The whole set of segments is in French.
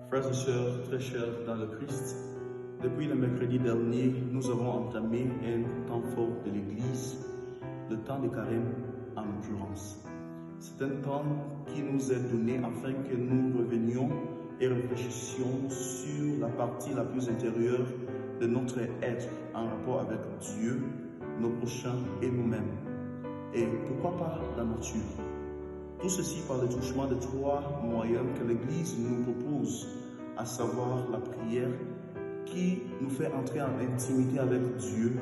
Frères et sœurs très chers dans le Christ, depuis le mercredi dernier, nous avons entamé un temps fort de l'Église, le temps des carême en l'occurrence. C'est un temps qui nous est donné afin que nous revenions et réfléchissions sur la partie la plus intérieure de notre être en rapport avec Dieu, nos prochains et nous-mêmes. Et pourquoi pas la nature? Tout ceci par le touchement de trois moyens que l'Église nous propose, à savoir la prière qui nous fait entrer en intimité avec Dieu,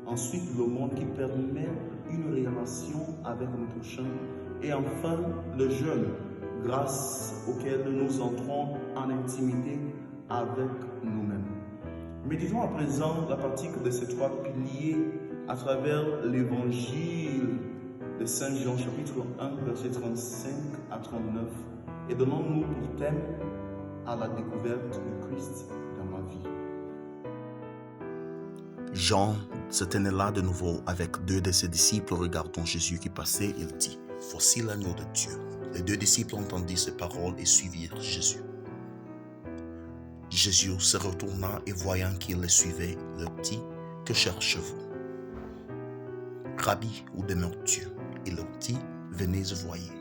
ensuite l'aumône qui permet une relation avec nos prochains, et enfin le jeûne, grâce auquel nous entrons en intimité avec nous-mêmes. Méditons à présent la pratique de ces trois piliers à travers l'évangile de Saint Jean, chapitre 1, versets 35 à 39, et donnons-nous pour thème à la découverte du Christ dans ma vie. Jean se tenait là de nouveau avec deux de ses disciples, regardant Jésus qui passait. Il dit: Voici l'agneau de Dieu. Les deux disciples entendirent ces paroles et suivirent Jésus. Jésus se retourna et voyant qu'il les suivait, leur dit: Que cherchez-vous? Rabbi, où demeures-tu? Il leur dit: Venez et voyez.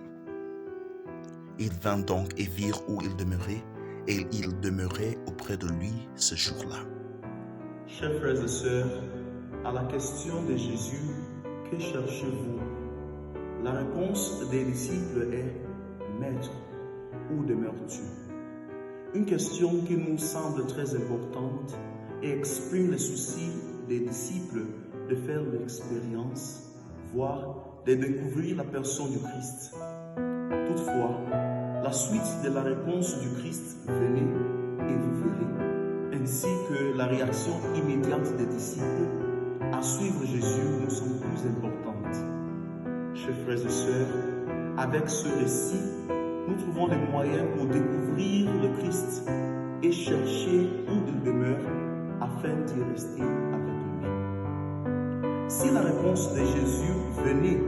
Ils vinrent donc et virent où il demeurait, et il demeurait auprès de lui ce jour-là. Chers frères et sœurs, à la question de Jésus, que cherchez-vous? La réponse des disciples est: Maître, où demeures-tu? Une question qui nous semble très importante et exprime le souci des disciples de faire l'expérience, voire de découvrir la personne du Christ. Toutefois, la suite de la réponse du Christ: Venez et vous verrez, ainsi que la réaction immédiate des disciples à suivre Jésus nous sont plus importantes. Chers frères et sœurs, avec ce récit, nous trouvons les moyens pour découvrir le Christ et chercher où il demeure afin d'y rester avec lui. Si la réponse de Jésus, venez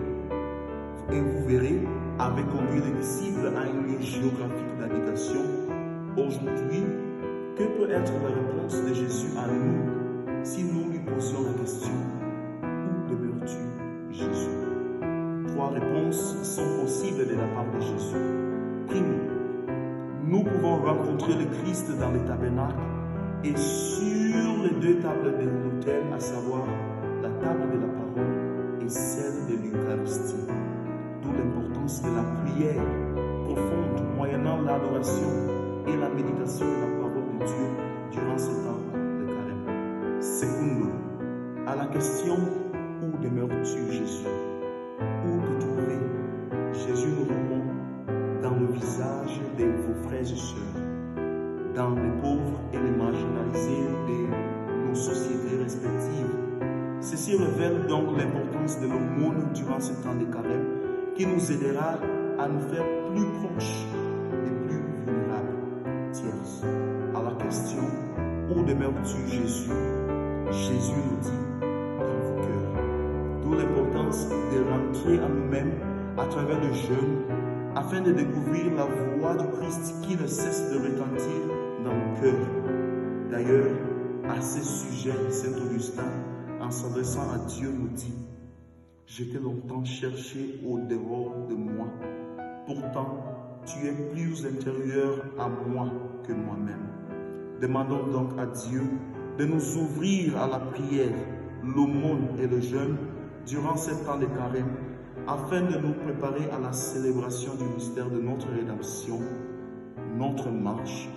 et vous verrez, avait conduit les disciples à une lieu géographique d'habitation, aujourd'hui, que peut être la réponse de Jésus à nous si nous lui posions la question: où demeures-tu, Jésus? Trois réponses sont possibles de la part de Jésus. Primo, nous pouvons rencontrer le Christ dans les tabernacles et sur les deux tables de l'autel, à savoir la table de la parole et celle de l'Eucharistie. D'où l'importance de la prière profonde moyennant l'adoration et la méditation de la parole de Dieu durant ce temps de carême. Secondo, à la question: où demeures-tu, Jésus? Où te trouver? Jésus nous répond: dans le visage de vos frères et sœurs, dans les pauvres et les marginalisés de nos sociétés respectives. Ceci révèle donc l'importance de l'aumône durant ce temps de carême, qui nous aidera à nous faire plus proches et plus vulnérables. Tierce, à la question: où demeures-tu, Jésus? Jésus nous dit: dans vos cœurs. D'où l'importance de rentrer en nous-mêmes à travers le jeûne, afin de découvrir la voix du Christ qui ne cesse de retentir dans nos cœurs. D'ailleurs, à ce sujet, Saint Augustin, en s'adressant à Dieu, nous dit: Je t'ai longtemps cherché au dehors de moi. Pourtant, tu es plus intérieur à moi que moi-même. Demandons donc à Dieu de nous ouvrir à la prière, l'aumône et le jeûne durant ce temps de carême, afin de nous préparer à la célébration du mystère de notre rédemption, notre marche